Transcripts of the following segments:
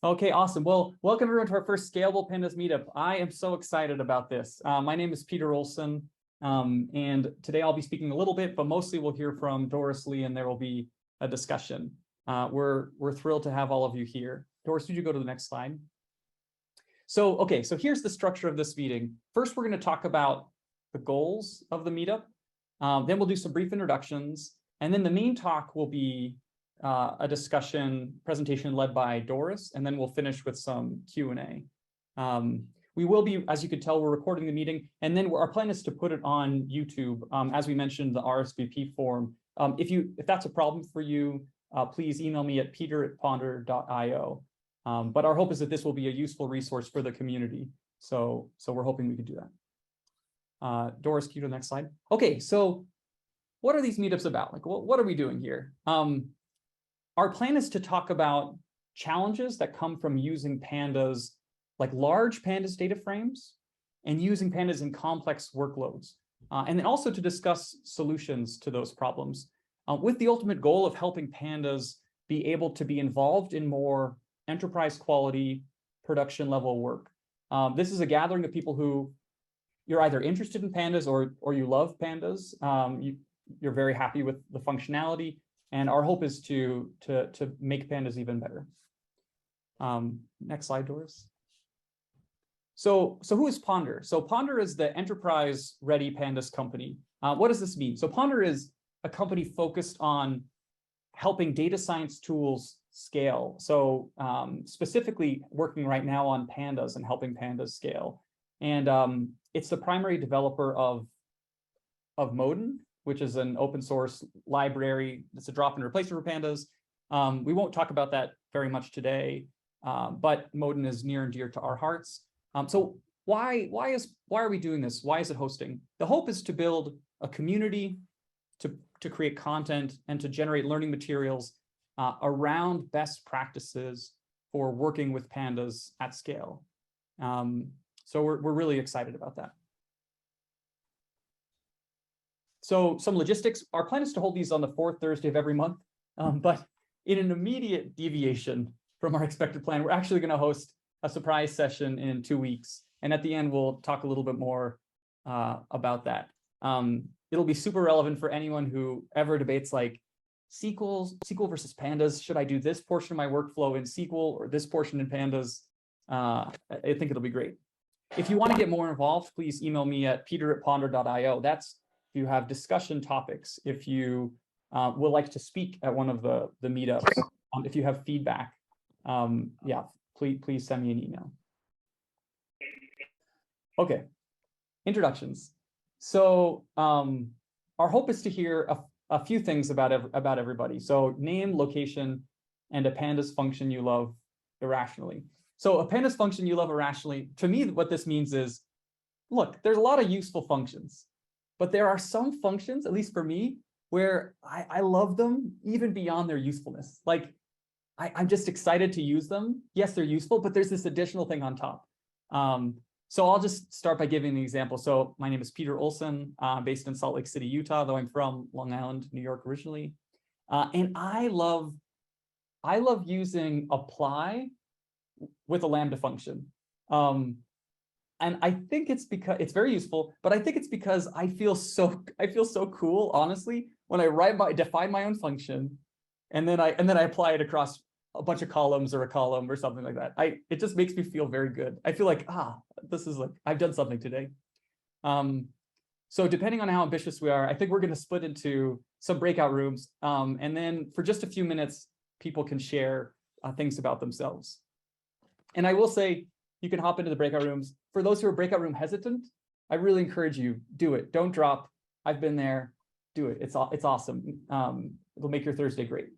Okay, awesome. Well, welcome everyone to our first Scalable Pandas Meetup. I am so excited about this. My name is Peter Olson, and today I'll be speaking a little bit, but mostly we'll hear from Doris Lee, and there will be a discussion. We're thrilled to have all of you here. Doris, would you go to the next slide? So here's the structure of this meeting. First, we're going to talk about the goals of the meetup. Then we'll do some brief introductions, and then the main talk will be a presentation led by Doris, and then we'll finish with some Q&A. We will be, as you could tell, we're recording the meeting, and then our plan is to put it on YouTube. As we mentioned, the RSVP form. If that's a problem for you, please email me at peter@ponder.io. But our hope is that this will be a useful resource for the community. So we're hoping we can do that. Doris, can you go to the next slide? Okay, so what are these meetups about? Like, what are we doing here? Our plan is to talk about challenges that come from using pandas, like large pandas data frames, and using pandas in complex workloads. And then also to discuss solutions to those problems, with the ultimate goal of helping pandas be able to be involved in more enterprise quality, production level work. This is a gathering of people who you're either interested in pandas or you love pandas. You're very happy with the functionality. And our hope is to make pandas even better. Next slide, Doris. So who is Ponder? So Ponder is the enterprise-ready pandas company. What does this mean? So Ponder is a company focused on helping data science tools scale. So specifically working right now on pandas and helping pandas scale. And it's the primary developer of Modin, which is an open source library. It's a drop-in replacement for pandas. We won't talk about that very much today, but Modin is near and dear to our hearts. So why are we doing this? Why is it hosting? The hope is to build a community, to create content, and to generate learning materials around best practices for working with pandas at scale. So we're really excited about that. So some logistics. Our plan is to hold these on the fourth Thursday of every month, but in an immediate deviation from our expected plan, we're actually going to host a surprise session in 2 weeks. And at the end, we'll talk a little bit more about that. It'll be super relevant for anyone who ever debates like SQL versus pandas. Should I do this portion of my workflow in SQL or this portion in pandas? I think it'll be great. If you want to get more involved, please email me at peter@ponder.io. That's if you have discussion topics, if you would like to speak at one of the meetups, if you have feedback, yeah, please send me an email. Okay, introductions. So our hope is to hear a few things about everybody. So name, location, and a pandas function you love irrationally. So a pandas function you love irrationally, to me, what this means is, look, there's a lot of useful functions. But there are some functions, at least for me, where I love them even beyond their usefulness. Like I'm just excited to use them. Yes, they're useful, but there's this additional thing on top. So I'll just start by giving an example. So my name is Peter Olson, based in Salt Lake City, Utah, though I'm from Long Island, New York originally. And I love using apply with a Lambda function. And I think it's because it's very useful, but I think it's because I feel so cool, honestly, when I define my own function, and then I apply it across a bunch of columns or a column or something like that. It just makes me feel very good. I feel like, this is like I've done something today. So depending on how ambitious we are, I think we're going to split into some breakout rooms, and then for just a few minutes, people can share things about themselves. And I will say, you can hop into the breakout rooms. For those who are breakout room hesitant, I really encourage you, do it. Don't drop. I've been there. Do it. It's awesome. It'll make your Thursday great.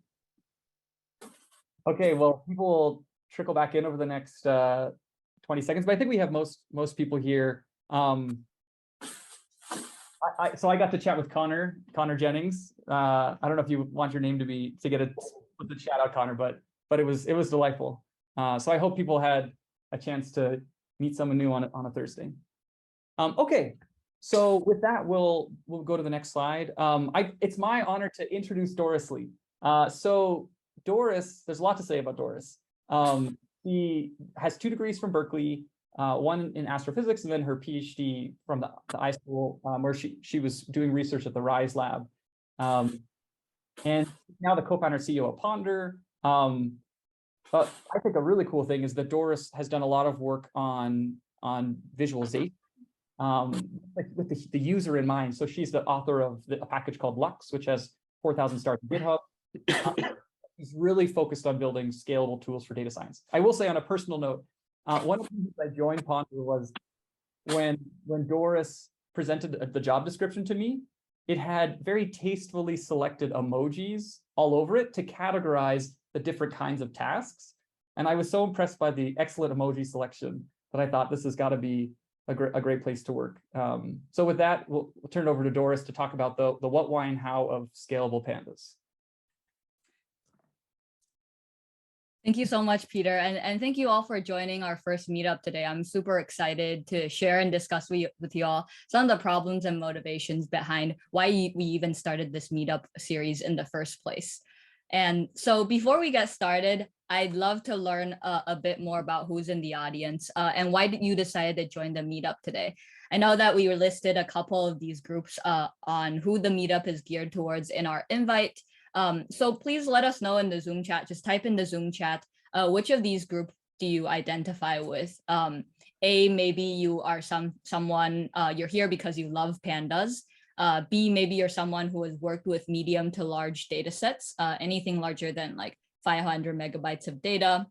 Okay, well, people will trickle back in over the next 20 seconds, but I think we have most people here. So I got to chat with Connor Jennings. I don't know if you want your name to put the chat out, Connor, but it was delightful. So I hope people had a chance to meet someone new on a Thursday. Okay, so with that, we'll go to the next slide. It's my honor to introduce Doris Lee. So Doris, there's a lot to say about Doris. she has 2 degrees from Berkeley, one in astrophysics, and then her PhD from the iSchool, where she was doing research at the RISE lab. And now the co-founder CEO of Ponder. But I think a really cool thing is that Doris has done a lot of work on visualization, with the user in mind. So she's the author of a package called Lux, which has 4,000 stars on GitHub. He's really focused on building scalable tools for data science. I will say on a personal note, one of the reasons I joined Ponder was when Doris presented the job description to me, it had very tastefully selected emojis all over it to categorize the different kinds of tasks. And I was so impressed by the excellent emoji selection that I thought this has got to be a great place to work. So with that, we'll turn it over to Doris to talk about the what, why, and how of scalable pandas. Thank you so much, Peter. And thank you all for joining our first meetup today. I'm super excited to share and discuss with you all some of the problems and motivations behind why we even started this meetup series in the first place. And so before we get started, I'd love to learn a bit more about who's in the audience and why did you decide to join the meetup today. I know that we listed a couple of these groups on who the meetup is geared towards in our invite. So please let us know in the Zoom chat, just type in the Zoom chat, which of these groups do you identify with? A, maybe you are someone, you're here because you love pandas. B, maybe you're someone who has worked with medium to large data sets, anything larger than like 500 megabytes of data.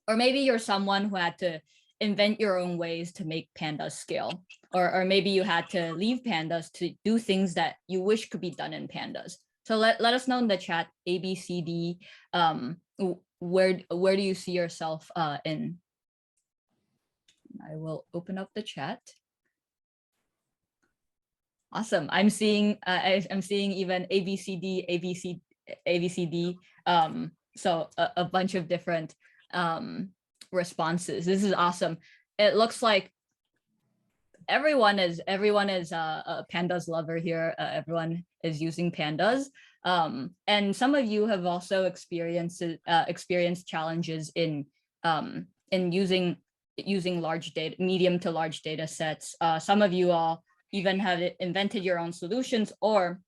Or maybe you're someone who had to invent your own ways to make pandas scale. Or maybe you had to leave pandas to do things that you wish could be done in pandas. So let us know in the chat, A, B, C, D, where do you see yourself in? I will open up the chat. Awesome. I'm seeing even A, B, C, D, A, B, C, D. So a bunch of different responses. This is awesome. It looks like everyone is a pandas lover here. Everyone is using pandas. And some of you have also experienced challenges in using medium to large data sets. Some of you all even have invented your own solutions or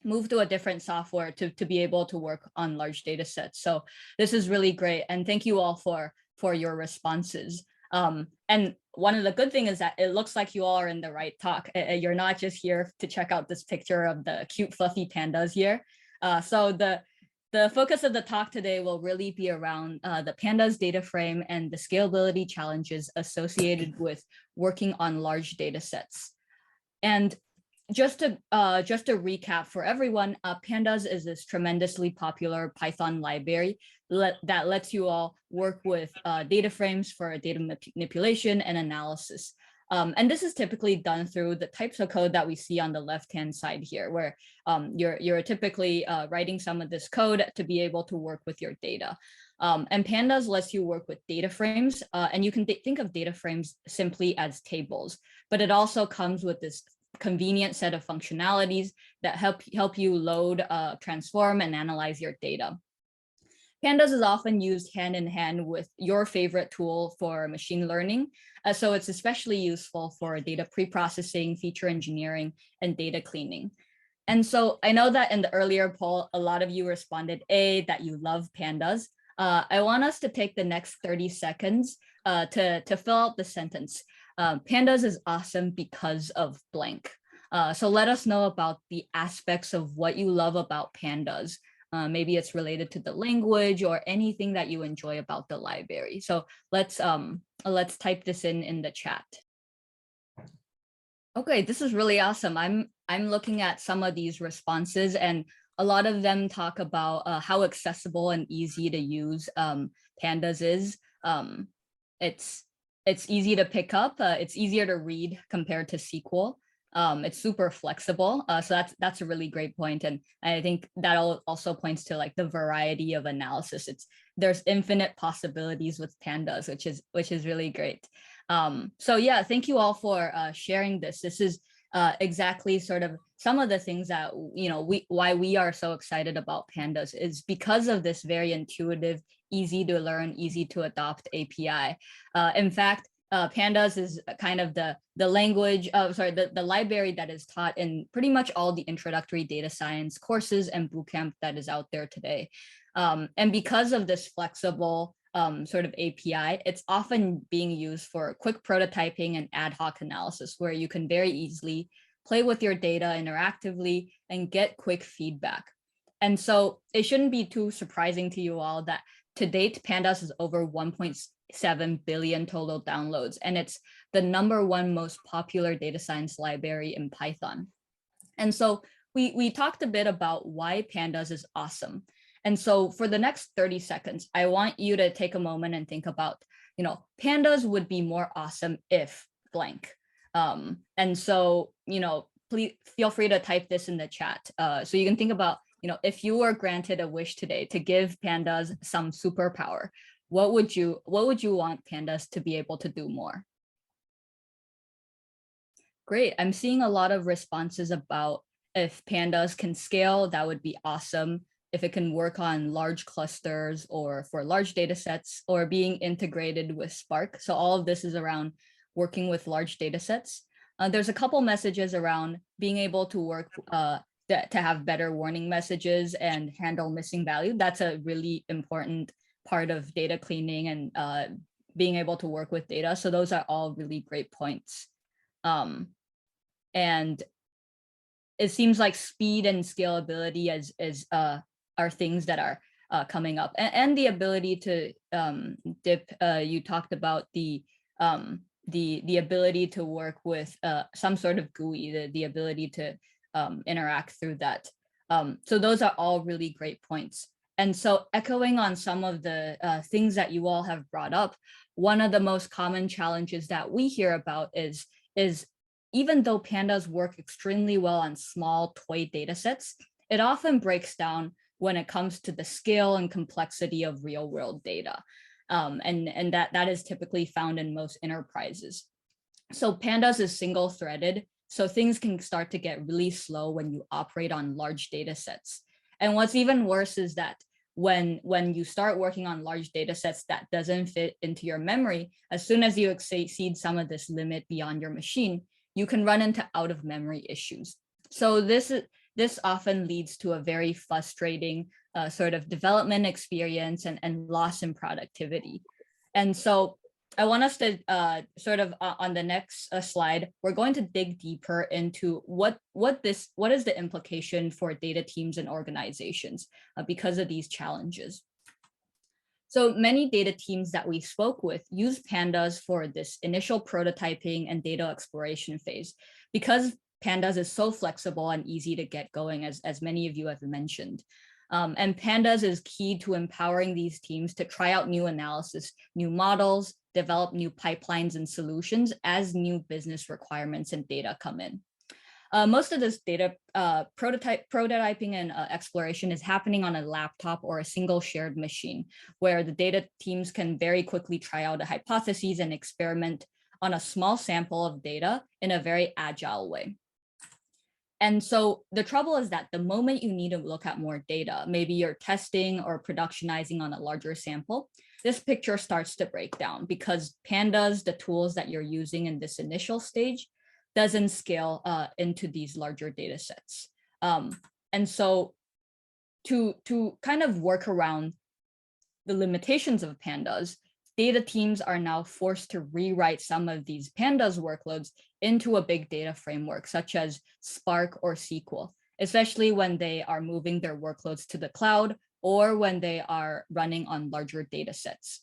moved to a different software to be able to work on large data sets. So this is really great. And thank you all for your responses. And one of the good things is that it looks like you all are in the right talk. You're not just here to check out this picture of the cute fluffy pandas here. So the focus of the talk today will really be around the pandas data frame and the scalability challenges associated with working on large data sets. And just to recap for everyone, pandas is this tremendously popular Python library that lets you all work with data frames for data manipulation and analysis. And this is typically done through the types of code that we see on the left-hand side here, where you're typically writing some of this code to be able to work with your data. And pandas lets you work with data frames, and you can think of data frames simply as tables, but it also comes with this convenient set of functionalities that help you load, transform, and analyze your data. Pandas is often used hand in hand with your favorite tool for machine learning. So it's especially useful for data preprocessing, feature engineering, and data cleaning. And so I know that in the earlier poll, a lot of you responded A, that you love pandas. I want us to take the next 30 seconds to fill out the sentence. Pandas is awesome because of blank. So let us know about the aspects of what you love about pandas. Maybe it's related to the language or anything that you enjoy about the library. So let's type this in the chat. Okay, this is really awesome. I'm looking at some of these responses, and a lot of them talk about how accessible and easy to use pandas is. It's easy to pick up. It's easier to read compared to SQL. It's super flexible. So that's a really great point. And I think that also points to like the variety of analysis. There's infinite possibilities with pandas, which is really great. So yeah, thank you all for sharing this. This is exactly sort of some of the things that, why we are so excited about Pandas is because of this very intuitive, easy to learn, easy to adopt API. In fact, Pandas is kind of the language, the library that is taught in pretty much all the introductory data science courses and bootcamp that is out there today. And because of this flexible sort of API, it's often being used for quick prototyping and ad hoc analysis, where you can very easily play with your data interactively and get quick feedback. And so it shouldn't be too surprising to you all that to date, Pandas is over 1.7 billion total downloads, and it's the #1 most popular data science library in Python. And so we talked a bit about why Pandas is awesome. And so for the next 30 seconds, I want you to take a moment and think about, Pandas would be more awesome if blank. And so, please feel free to type this in the chat. So you can think about, if you were granted a wish today to give Pandas some superpower, what would you want Pandas to be able to do more? Great. I'm seeing a lot of responses about if Pandas can scale, that would be awesome. If it can work on large clusters or for large data sets or being integrated with Spark. So all of this is around working with large data sets. There's a couple messages around being able to work to have better warning messages and handle missing value. That's a really important part of data cleaning and being able to work with data. So those are all really great points. And it seems like speed and scalability are things that are coming up, and the ability to dip. You talked about the ability to work with some sort of GUI, the ability to interact through that. So those are all really great points. And so echoing on some of the things that you all have brought up, one of the most common challenges that we hear about is even though Pandas work extremely well on small toy data sets, it often breaks down when it comes to the scale and complexity of real world data. And that is typically found in most enterprises. So Pandas is single threaded, so things can start to get really slow when you operate on large data sets. And what's even worse is that when you start working on large data sets that doesn't fit into your memory, as soon as you exceed some of this limit beyond your machine, you can run into out of memory issues. So this often leads to a very frustrating sort of development experience and loss in productivity. And so I want us to on the next slide, we're going to dig deeper into what is the implication for data teams and organizations because of these challenges. So many data teams that we spoke with use Pandas for this initial prototyping and data exploration phase because Pandas is so flexible and easy to get going, as many of you have mentioned. And Pandas is key to empowering these teams to try out new analysis, new models, develop new pipelines and solutions as new business requirements and data come in. Most of this data prototyping and exploration is happening on a laptop or a single shared machine, where the data teams can very quickly try out a hypothesis and experiment on a small sample of data in a very agile way. And so the trouble is that the moment you need to look at more data, maybe you're testing or productionizing on a larger sample, this picture starts to break down because Pandas, the tools that you're using in this initial stage, doesn't scale into these larger data sets. And so to kind of work around the limitations of Pandas, data teams are now forced to rewrite some of these Pandas workloads into a big data framework, such as Spark or SQL, especially when they are moving their workloads to the cloud or when they are running on larger data sets.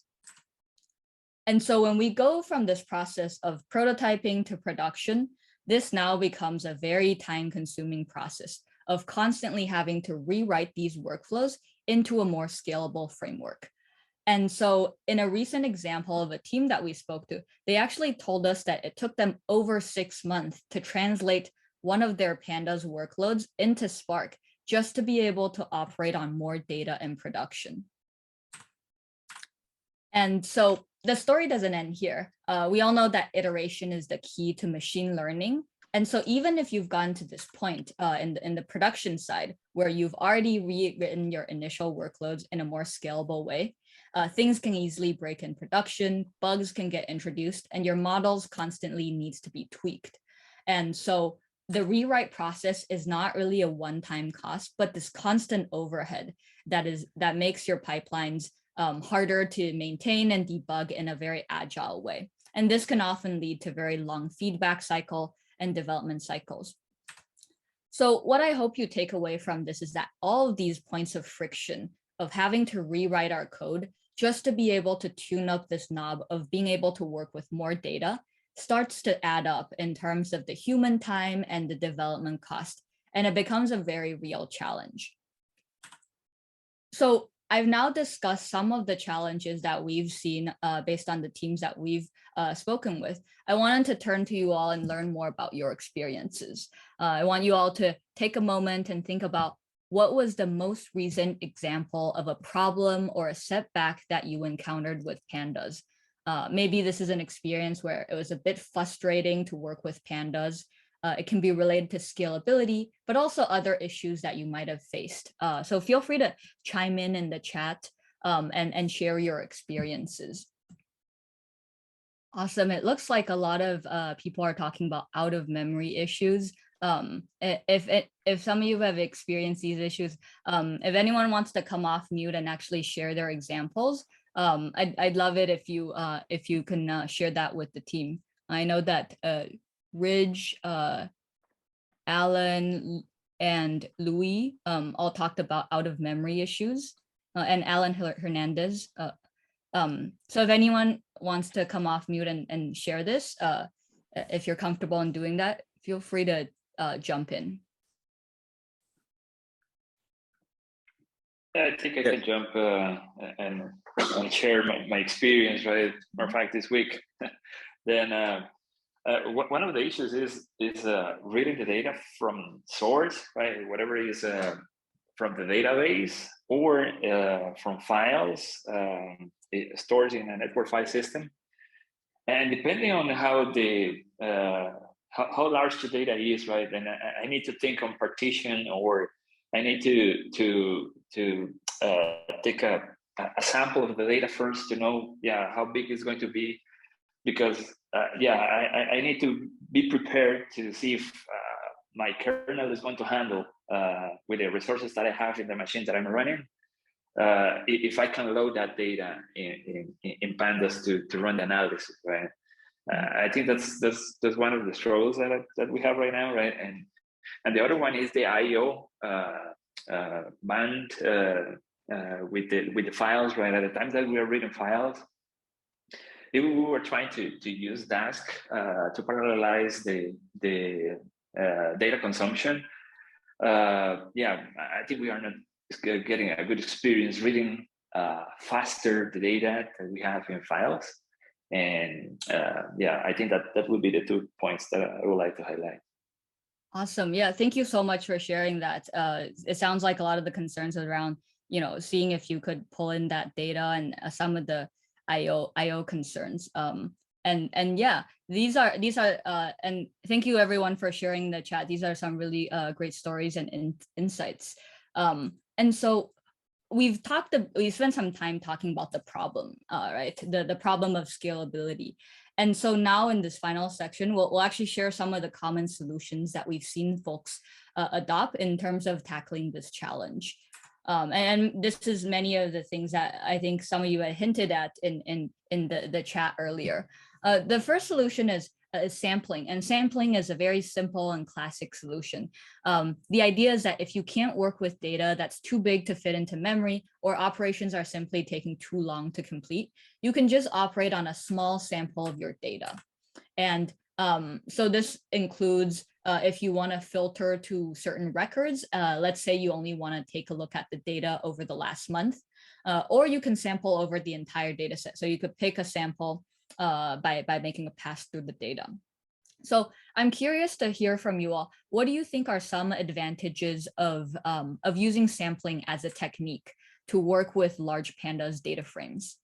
And so when we go from this process of prototyping to production, this now becomes a very time-consuming process of constantly having to rewrite these workflows into a more scalable framework. And so in a recent example of a team that we spoke to, they actually told us that it took them over 6 months to translate one of their Pandas workloads into Spark just to be able to operate on more data in production. And so the story doesn't end here. We all know that iteration is the key to machine learning. And so even if you've gotten to this point in the production side, where you've already rewritten your initial workloads in a more scalable way, things can easily break in production, bugs can get introduced, and your models constantly needs to be tweaked. And so the rewrite process is not really a one-time cost, but this constant overhead that makes your pipelines harder to maintain and debug in a very agile way. And this can often lead to very long feedback cycle and development cycles. So what I hope you take away from this is that all of these points of friction of having to rewrite our code just to be able to tune up this knob of being able to work with more data starts to add up in terms of the human time and the development cost, and it becomes a very real challenge. So I've now discussed some of the challenges that we've seen based on the teams that we've spoken with. I wanted to turn to you all and learn more about your experiences. I want you all to take a moment and think about what was the most recent example of a problem or a setback that you encountered with Pandas. Maybe this is an experience where it was a bit frustrating to work with Pandas. It can be related to scalability, but also other issues that you might have faced. So feel free to chime in the chat and share your experiences. Awesome. It looks like a lot of people are talking about out of memory issues. If some of you have experienced these issues, if anyone wants to come off mute and actually share their examples, I'd love it if you can share that with the team. I know that Ridge, Alan, and Louis all talked about out of memory issues, and Alan Hernandez. So if anyone wants to come off mute and share this, if you're comfortable in doing that, feel free to jump in. I think I can jump and share my experience, right? Matter of fact, this week, then one of the issues is reading the data from source, right? Whatever is from the database or from files stored in a network file system, and depending on how the how large the data is, right? Then I need to think on partition, or I need to take a sample of the data first to know, how big it's going to be, because I need to be prepared to see if my kernel is going to handle with the resources that I have in the machine that I'm running, if I can load that data in Pandas to run the analysis, right? I think that's one of the struggles that we have right now, right? And the other one is the I/O band with the files, right? At the time that we are reading files, we were trying to use Dask to parallelize the data consumption. I think we are not getting a good experience reading faster the data that we have in files. And I think that would be the 2 points that I would like to highlight. Awesome. Yeah, thank you so much for sharing that. It sounds like a lot of the concerns around, seeing if you could pull in that data and some of the IO concerns. And yeah, these are and thank you everyone for sharing the chat. These are some really great stories and insights. And so we've spent some time talking about the problem, right? The problem of scalability. And so now in this final section, we'll actually share some of the common solutions that we've seen folks adopt in terms of tackling this challenge. And this is many of the things that I think some of you had hinted at in the chat earlier. The first solution is sampling, and sampling is a very simple and classic solution. The idea is that if you can't work with data that's too big to fit into memory, or operations are simply taking too long to complete, you can just operate on a small sample of your data. And so this includes if you want to filter to certain records, let's say you only want to take a look at the data over the last month, or you can sample over the entire data set. So you could pick a sample by making a pass through the data. So I'm curious to hear from you all. What do you think are some advantages of using sampling as a technique to work with large pandas data frames?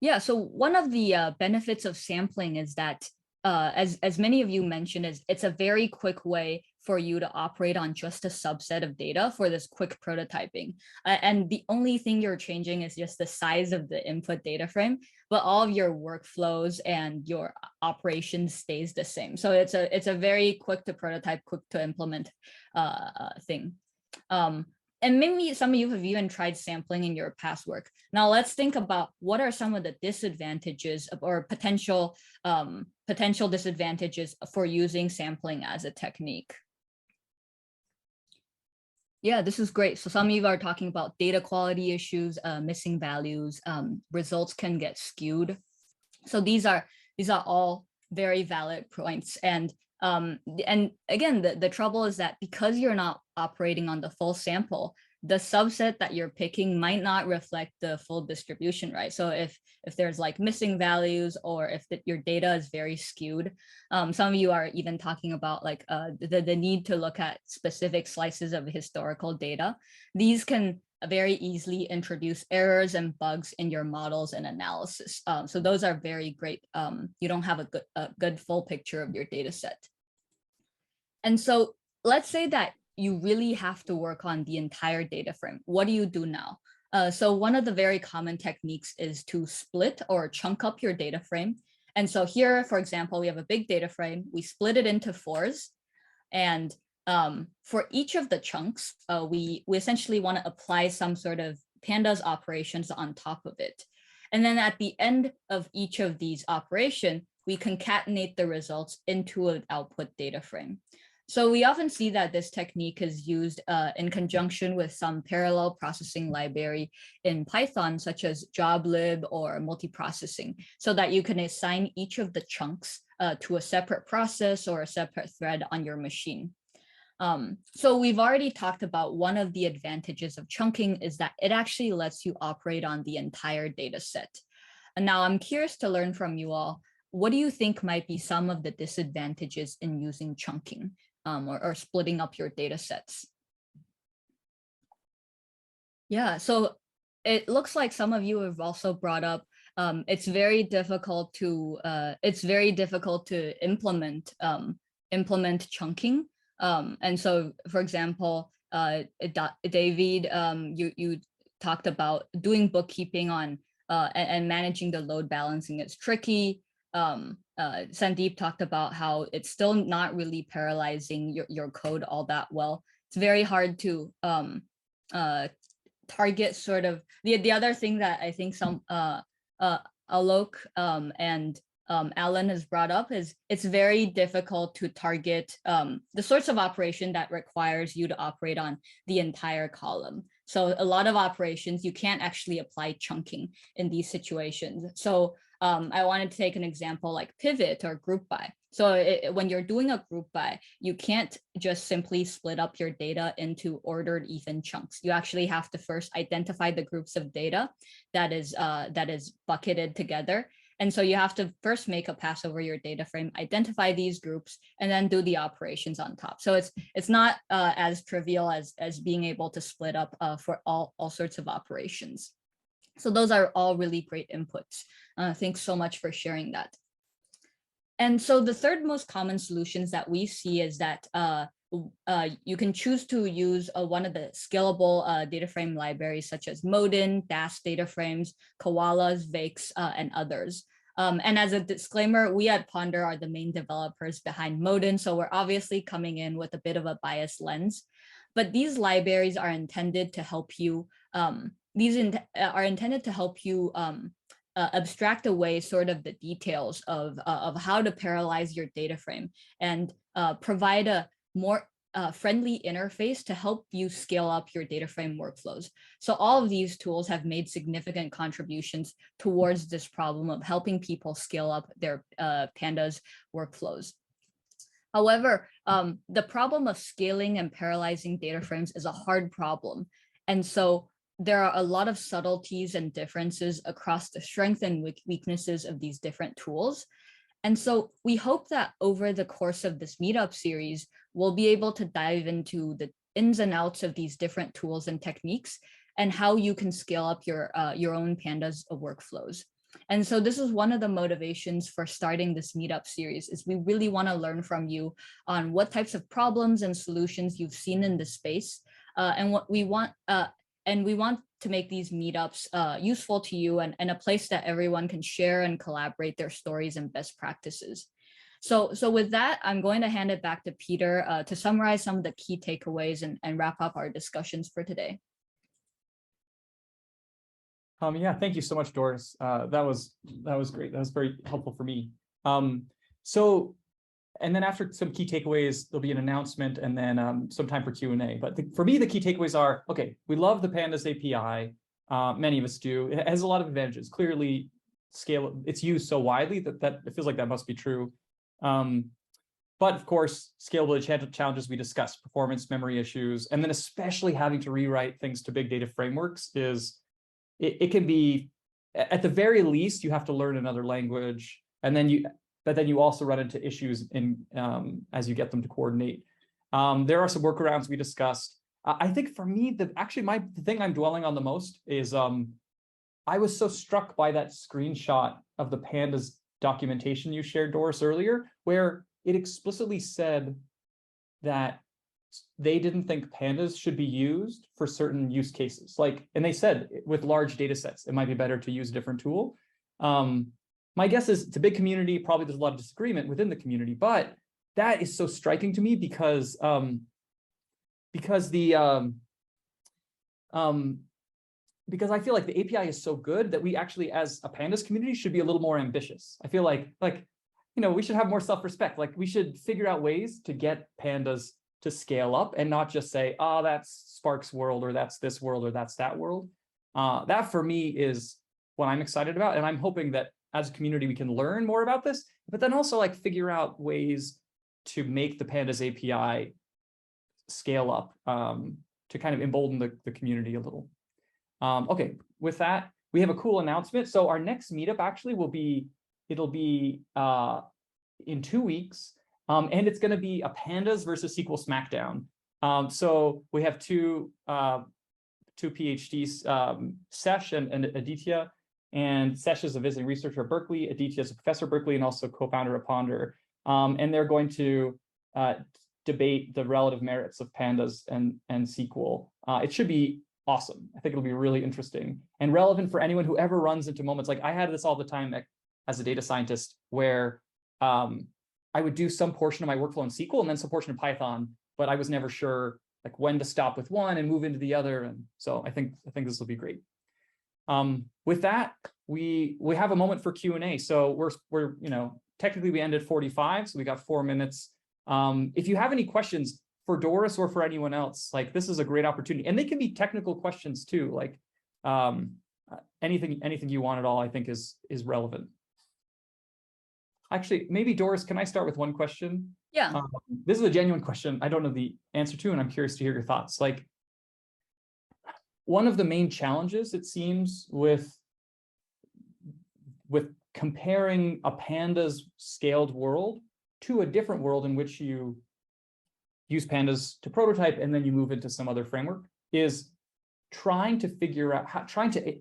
Yeah, so one of the benefits of sampling is that as many of you mentioned, is it's a very quick way for you to operate on just a subset of data for this quick prototyping. And the only thing you're changing is just the size of the input data frame, but all of your workflows and your operations stays the same. So it's a very quick to prototype, quick to implement thing. And maybe some of you have even tried sampling in your past work. Now let's think about what are some of the disadvantages or potential disadvantages for using sampling as a technique. Yeah, this is great. So some of you are talking about data quality issues, missing values, results can get skewed. So these are all very valid points. And again, the trouble is that because you're not operating on the full sample, the subset that you're picking might not reflect the full distribution, right? So if there's like missing values, or if your data is very skewed, some of you are even talking about like the need to look at specific slices of historical data. These can very easily introduce errors and bugs in your models and analysis. So those are very great. You don't have a good full picture of your data set. And so let's say that you really have to work on the entire data frame. What do you do now? So one of the very common techniques is to split or chunk up your data frame. And so here, for example, we have a big data frame. We split it into 4s. And for each of the chunks, we essentially want to apply some sort of pandas operations on top of it. And then at the end of each of these operations, we concatenate the results into an output data frame. So we often see that this technique is used in conjunction with some parallel processing library in Python, such as joblib or multiprocessing, so that you can assign each of the chunks to a separate process or a separate thread on your machine. So we've already talked about one of the advantages of chunking is that it actually lets you operate on the entire data set. And now I'm curious to learn from you all, what do you think might be some of the disadvantages in using chunking? Or splitting up your data sets? Yeah, so it looks like some of you have also brought up it's very difficult to implement chunking. And so, for example, David, you talked about doing bookkeeping on and managing the load balancing is tricky. Sandeep talked about how it's still not really parallelizing your code all that well. It's very hard to target sort of the other thing that I think some Alok and Alan has brought up is it's very difficult to target the sorts of operation that requires you to operate on the entire column. So a lot of operations, you can't actually apply chunking in these situations. So I wanted to take an example like pivot or group by. So when you're doing a group by, you can't just simply split up your data into ordered even chunks. You actually have to first identify the groups of data that is bucketed together. And so you have to first make a pass over your data frame, identify these groups, and then do the operations on top. So it's not as trivial as being able to split up for all sorts of operations. So those are all really great inputs. Thanks so much for sharing that. And so the third most common solutions that we see is that you can choose to use one of the scalable data frame libraries such as Modin, DAS data frames, Koalas, Vakes, and others. And as a disclaimer, we at Ponder are the main developers behind Modin, so we're obviously coming in with a bit of a biased lens. But these libraries are intended to help you. Abstract away sort of the details of how to parallelize your data frame and provide a more friendly interface to help you scale up your data frame workflows. So all of these tools have made significant contributions towards this problem of helping people scale up their Pandas workflows. However, the problem of scaling and parallelizing data frames is a hard problem. And so there are a lot of subtleties and differences across the strengths and weaknesses of these different tools. And so we hope that over the course of this meetup series, we'll be able to dive into the ins and outs of these different tools and techniques and how you can scale up your own Pandas workflows. And so this is one of the motivations for starting this meetup series, is we really want to learn from you on what types of problems and solutions you've seen in this space, and what we want. And we want to make these meetups useful to you, and a place that everyone can share and collaborate their stories and best practices. So with that, I'm going to hand it back to Peter to summarize some of the key takeaways and wrap up our discussions for today. Yeah, thank you so much, Doris. That was great. That was very helpful for me. And then after some key takeaways, there'll be an announcement and then some time for Q&A. But for me, the key takeaways are, okay, we love the Pandas API. Many of us do. It has a lot of advantages. Clearly, it's used so widely that it feels like that must be true. But of course, scalability challenges we discussed, performance, memory issues, and then especially having to rewrite things to big data frameworks it can be, at the very least, you have to learn another language, and then you also run into issues as you get them to coordinate. There are some workarounds we discussed. I think for me, the thing I'm dwelling on the most is I was so struck by that screenshot of the Pandas documentation you shared, Doris, earlier, where it explicitly said that they didn't think Pandas should be used for certain use cases. And they said with large data sets, it might be better to use a different tool. My guess is it's a big community. Probably there's a lot of disagreement within the community, but that is so striking to me because I feel like the API is so good that we actually, as a Pandas community, should be a little more ambitious. I feel like we should have more self-respect. We should figure out ways to get Pandas to scale up and not just say, oh, that's Spark's world, or that's this world, or that's that world. That for me is what I'm excited about. And I'm hoping that as a community, we can learn more about this, but then also figure out ways to make the Pandas API scale up to kind of embolden the community a little. Okay, with that, we have a cool announcement. So our next meetup actually it'll be in 2 weeks. And it's going to be a Pandas versus SQL Smackdown. So we have two PhDs, Sesh and Aditya. And Sesh is a visiting researcher at Berkeley. Aditya is a professor at Berkeley and also co-founder of Ponder. And they're going to debate the relative merits of Pandas and SQL. It should be awesome. I think it'll be really interesting and relevant for anyone who ever runs into moments. I had this all the time as a data scientist, where I would do some portion of my workflow in SQL and then some portion in Python, but I was never sure when to stop with one and move into the other. And so I think this will be great. With that, we have a moment for Q&A. So we're technically we end at 45, so we got 4 minutes. If you have any questions for Doris or for anyone else, this is a great opportunity, and they can be technical questions too. Anything you want at all, I think is relevant. Actually, maybe Doris, can I start with one question? Yeah. This is a genuine question I don't know the answer to, and I'm curious to hear your thoughts. One of the main challenges, it seems, with comparing a Pandas scaled world to a different world in which you use Pandas to prototype and then you move into some other framework, is trying to figure out trying to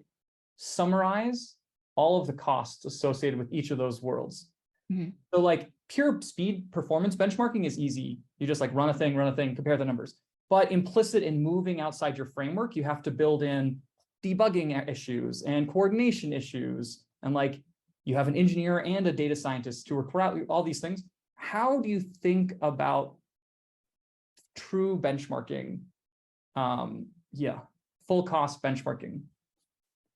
summarize all of the costs associated with each of those worlds. Mm-hmm. So pure speed performance benchmarking is easy. You just run a thing, compare the numbers. But implicit in moving outside your framework, you have to build in debugging issues and coordination issues. And you have an engineer and a data scientist to work out all these things. How do you think about true benchmarking? Full cost benchmarking.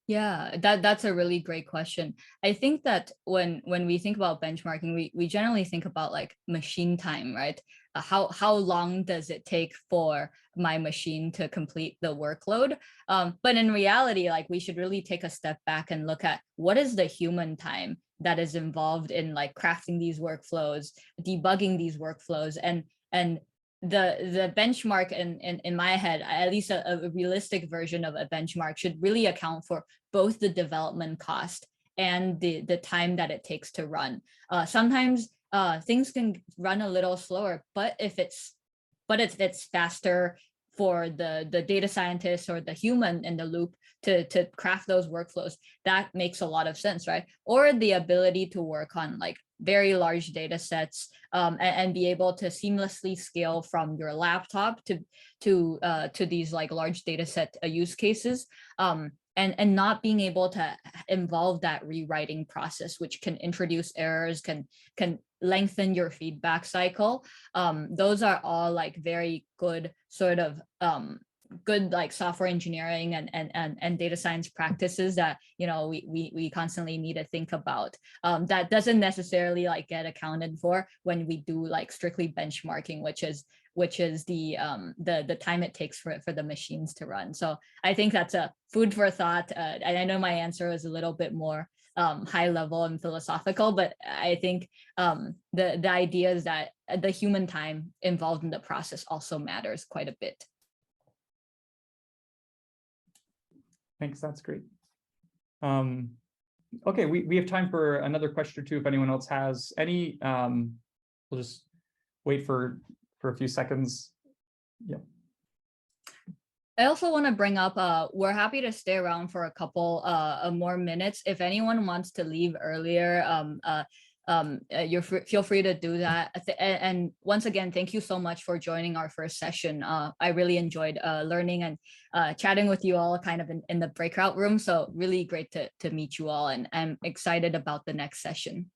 Yeah, that's a really great question. I think that when we think about benchmarking, we generally think about machine time, right? How long does it take for my machine to complete the workload? But in reality, we should really take a step back and look at what is the human time that is involved in crafting these workflows, debugging these workflows, and the benchmark in my head, at least a realistic version of a benchmark, should really account for both the development cost and the time that it takes to run. Sometimes things can run a little slower, but if it's faster for the data scientist or the human in the loop to craft those workflows, that makes a lot of sense, right? Or the ability to work on like very large data sets, and be able to seamlessly scale from your laptop to these like large data set use cases, and not being able to involve that rewriting process, which can introduce errors, can lengthen your feedback cycle. Those are all like very good sort of good like software engineering and data science practices that, you know, we constantly need to think about, that doesn't necessarily like get accounted for when we do like strictly benchmarking, which is the time it takes for the machines to run. So I think that's a food for thought. And I know my answer is a little bit more high level and philosophical, but I think the idea is that the human time involved in the process also matters quite a bit. Thanks, that's great. Okay, we have time for another question or two if anyone else has any. We'll just wait for a few seconds. Yeah. I also want to bring up, we're happy to stay around for a couple more minutes. If anyone wants to leave earlier, feel free to do that. And once again, thank you so much for joining our first session. I really enjoyed learning and chatting with you all kind of in the breakout room. So really great to meet you all, and I'm excited about the next session.